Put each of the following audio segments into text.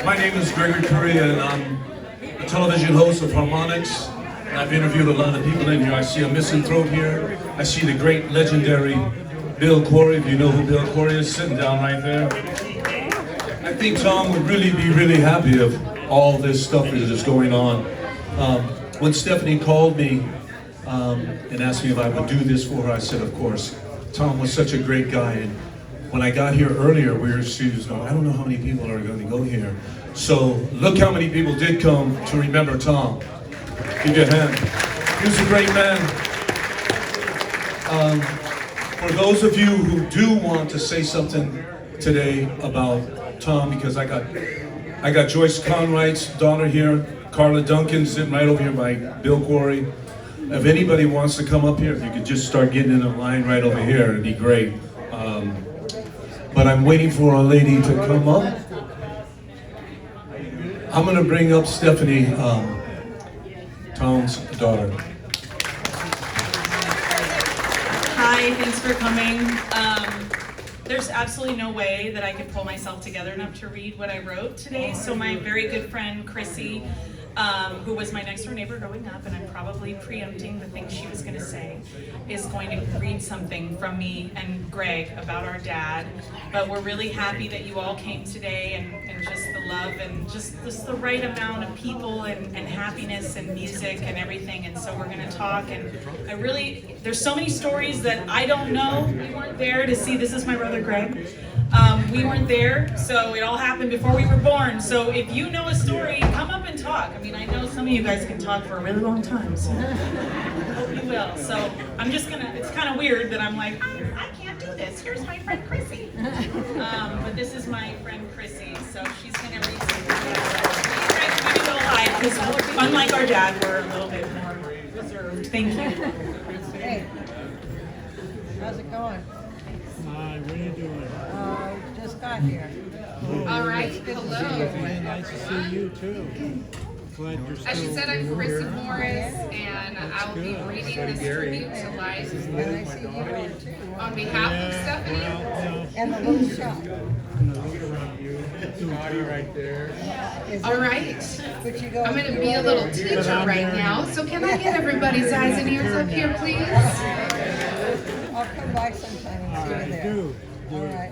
My name is Gregory Curry, and I'm a television host of Harmonics. And I've interviewed a lot of people in here. I see a misanthrope here. I see the great, legendary Bill Corey, if you know who Bill Corey is, sitting down right there. I think Tom would really be happy of all this stuff that is going on. When Stephanie called me and asked me if I would do this for her, I said, of course. Tom was such a great guy. And when I got here earlier, she was going, I don't know how many people are going to go here. So look how many people did come to remember Tom. Give you a hand. He was a great man. For those of you who do want to say something today about Tom, because I got Joyce Conright's daughter here, Carla Duncan sitting right over here by Bill Corey. If anybody wants to come up here, if you could just start getting in a line right over here, it'd be great. But I'm waiting for a lady to come up. I'm gonna bring up Stephanie, Tom's daughter. Hi, thanks for coming. There's absolutely no way that I could pull myself together enough to read what I wrote today. So my very good friend, Chrissie, who was my next door neighbor growing up, and I'm probably preempting the things she was gonna say, is going to read something from me and Greg about our dad. But we're really happy that you all came today, and just the love and just the right amount of people and happiness and music and everything. And so we're gonna talk, and there's so many stories that I don't know. We weren't there to see. This is my brother Greg. We weren't there, so it all happened before we were born. So if you know a story, come up and talk. I mean, I know some of you guys can talk for a really long time, so I hope you will. So I'm just gonna, it's kind of weird that I'm like, I can't do this. Here's my friend Chrissie. But this is my friend Chrissie, so she's gonna read something. Greg, maybe go hide, because unlike our dad, we're a little bit more reserved. Thank you. Hey, how's it going? Hi, what are you doing? Just got here. All right, hello. Nice to see you too. Glad you're still As you said, I'm Chrissie Morris, and I'll be reading this tribute to life And I see you too. on behalf of Stephanie. And the little shop. right there. All right, But you go. I'm going to be a little teacher right now, so can I get everybody's eyes and ears up here, please? I'll come by sometime and see you there. All right.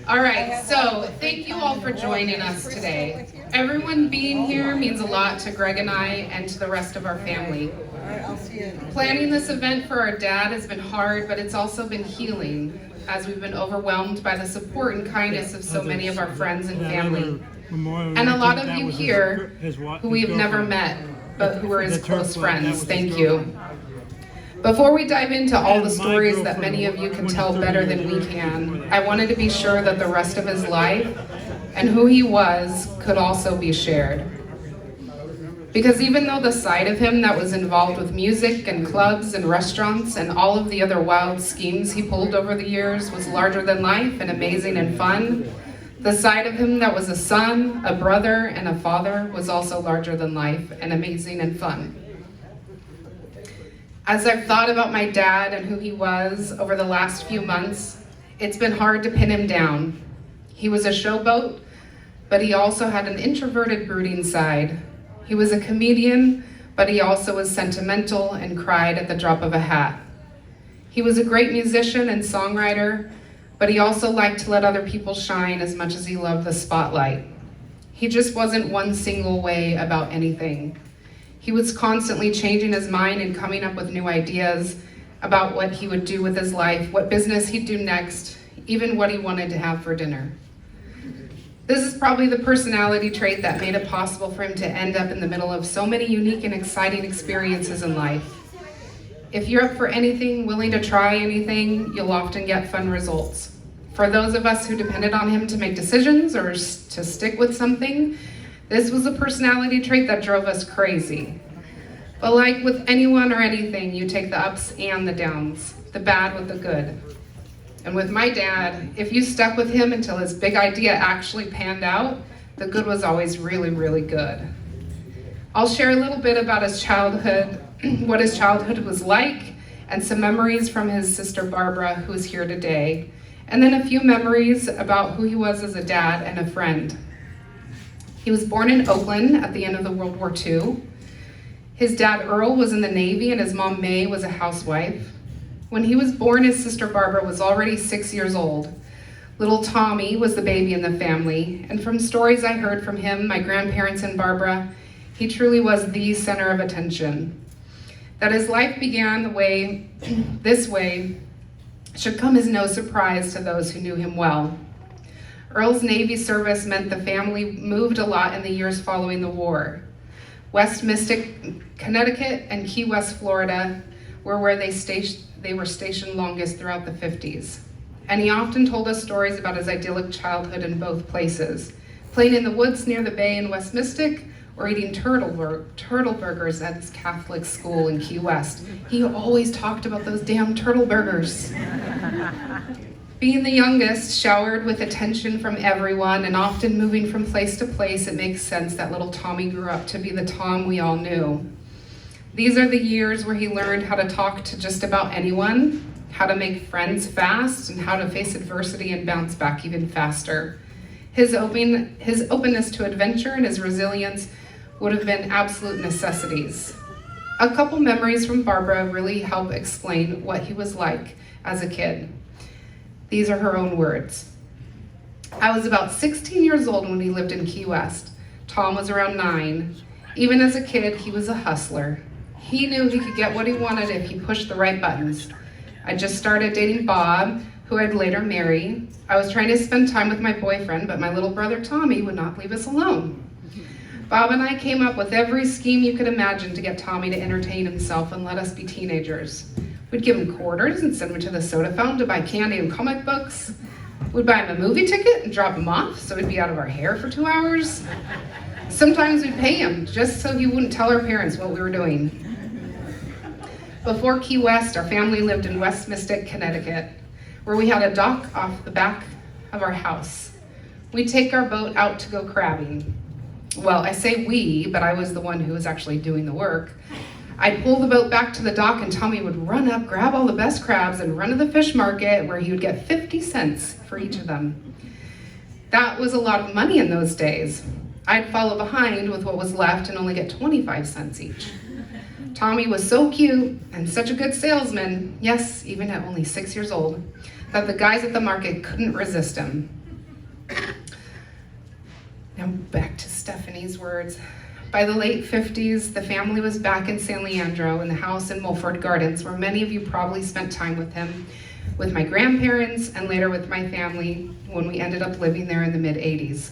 All right, so thank you all for joining us today. Everyone being here means a lot to Greg and I and to the rest of our family. All right, I'll see you. Planning this event for our dad has been hard, but it's also been healing, as we've been overwhelmed by the support and kindness of so many of our friends and family. And a lot of you here who we have never met, but who are his close friends. Thank you. Before we dive into all the stories that many of you can tell better than we can, I wanted to be sure that the rest of his life and who he was could also be shared. Because even though the side of him that was involved with music and clubs and restaurants and all of the other wild schemes he pulled over the years was larger than life and amazing and fun, the side of him that was a son, a brother, and a father was also larger than life and amazing and fun. As I've thought about my dad and who he was over the last few months, it's been hard to pin him down. He was a showboat, but he also had an introverted, brooding side. He was a comedian, but he also was sentimental and cried at the drop of a hat. He was a great musician and songwriter, but he also liked to let other people shine as much as he loved the spotlight. He just wasn't one single way about anything. He was constantly changing his mind and coming up with new ideas about what he would do with his life, what business he'd do next, even what he wanted to have for dinner. This is probably the personality trait that made it possible for him to end up in the middle of so many unique and exciting experiences in life. If you're up for anything, willing to try anything, you'll often get fun results. For those of us who depended on him to make decisions or to stick with something, this was a personality trait that drove us crazy. But like with anyone or anything, you take the ups and the downs, the bad with the good. And with my dad, if you stuck with him until his big idea actually panned out, the good was always really, really good. I'll share a little bit about his childhood, what his childhood was like, and some memories from his sister Barbara, who's here today, and then a few memories about who he was as a dad and a friend. He was born in Oakland at the end of the World War II. His dad Earl was in the Navy and his mom May was a housewife. When he was born, his sister Barbara was already 6 years old. Little Tommy was the baby in the family, and from stories I heard from him, my grandparents, and Barbara, he truly was the center of attention. That his life began this way should come as no surprise to those who knew him well. Earl's Navy service meant the family moved a lot in the years following the war. West Mystic, Connecticut, and Key West, Florida were where they were stationed longest throughout the 50s. And he often told us stories about his idyllic childhood in both places, playing in the woods near the bay in West Mystic, or eating turtle burgers at his Catholic school in Key West. He always talked about those damn turtle burgers. Being the youngest, showered with attention from everyone, and often moving from place to place, it makes sense that little Tommy grew up to be the Tom we all knew. These are the years where he learned how to talk to just about anyone, how to make friends fast, and how to face adversity and bounce back even faster. His openness to adventure and his resilience would have been absolute necessities. A couple memories from Barbara really help explain what he was like as a kid. These are her own words. I was about 16 years old when we lived in Key West. Tom was around 9. Even as a kid, he was a hustler. He knew he could get what he wanted if he pushed the right buttons. I just started dating Bob, who I'd later marry. I was trying to spend time with my boyfriend, but my little brother Tommy would not leave us alone. Bob and I came up with every scheme you could imagine to get Tommy to entertain himself and let us be teenagers. We'd give him quarters and send him to the soda fountain to buy candy and comic books. We'd buy him a movie ticket and drop him off so he'd be out of our hair for 2 hours. Sometimes we'd pay him just so he wouldn't tell our parents what we were doing. Before Key West, our family lived in West Mystic, Connecticut, where we had a dock off the back of our house. We'd take our boat out to go crabbing. Well, I say we, but I was the one who was actually doing the work. I'd pull the boat back to the dock and Tommy would run up, grab all the best crabs, and run to the fish market where he would get 50 cents for each of them. That was a lot of money in those days. I'd follow behind with what was left and only get 25 cents each. Tommy was so cute and such a good salesman, yes, even at only 6 years old, that the guys at the market couldn't resist him. Now back to Stephanie's words. By the late 50s, the family was back in San Leandro in the house in Mulford Gardens, where many of you probably spent time with him, with my grandparents, and later with my family when we ended up living there in the mid-80s.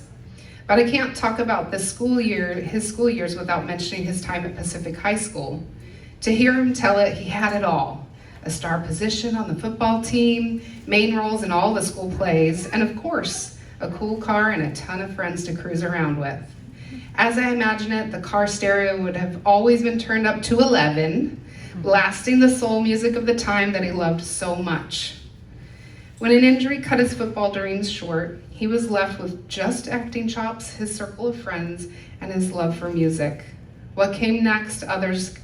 But I can't talk about his school years without mentioning his time at Pacific High School. To hear him tell it, he had it all. A star position on the football team, main roles in all the school plays, and of course, a cool car and a ton of friends to cruise around with. As I imagine it, the car stereo would have always been turned up to 11, blasting the soul music of the time that he loved so much. When an injury cut his football dreams short, he was left with just acting chops, his circle of friends, and his love for music. What came next, others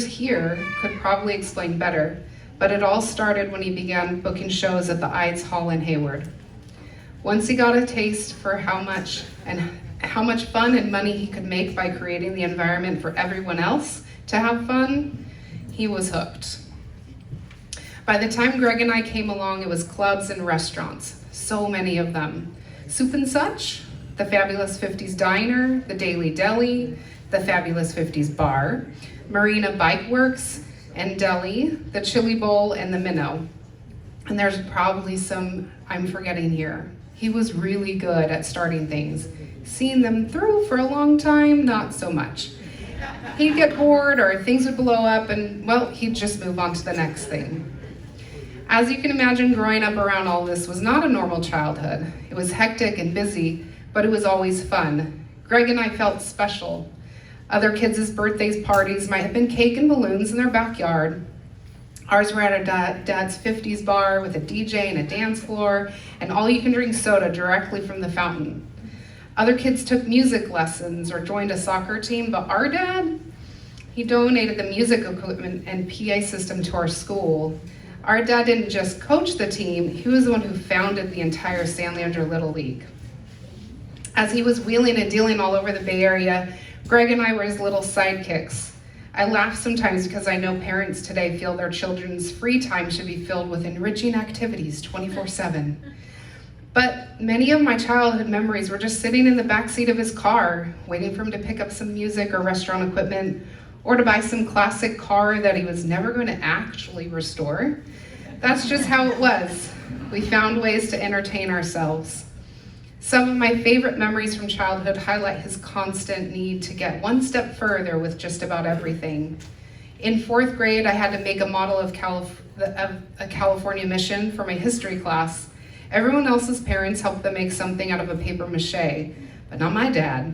here could probably explain better, but it all started when he began booking shows at the Ides Hall in Hayward. Once he got a taste for how much fun and money he could make by creating the environment for everyone else to have fun, he was hooked. By the time Greg and I came along, it was clubs and restaurants, so many of them. Soup and Such, the Fabulous 50s Diner, the Daily Deli, the Fabulous 50s Bar, Marina Bike Works and Deli, the Chili Bowl, and the Minnow. And there's probably some I'm forgetting here. He was really good at starting things. Seeing them through for a long time, not so much. He'd get bored or things would blow up and, well, he'd just move on to the next thing. As you can imagine, growing up around all this was not a normal childhood. It was hectic and busy, but it was always fun. Greg and I felt special. Other kids' birthdays parties might have been cake and balloons in their backyard. Ours were at our dad's 50s bar with a DJ and a dance floor and all-you-can-drink soda directly from the fountain. Other kids took music lessons or joined a soccer team, but our dad, he donated the music equipment and PA system to our school. Our dad didn't just coach the team, he was the one who founded the entire San Leandro Little League. As he was wheeling and dealing all over the Bay Area, Greg and I were his little sidekicks. I laugh sometimes because I know parents today feel their children's free time should be filled with enriching activities 24/7. But many of my childhood memories were just sitting in the backseat of his car, waiting for him to pick up some music or restaurant equipment, or to buy some classic car that he was never going to actually restore. That's just how it was. We found ways to entertain ourselves. Some of my favorite memories from childhood highlight his constant need to get one step further with just about everything. In 4th grade, I had to make a model of a California mission for my history class. Everyone else's parents helped them make something out of a paper mache, but not my dad.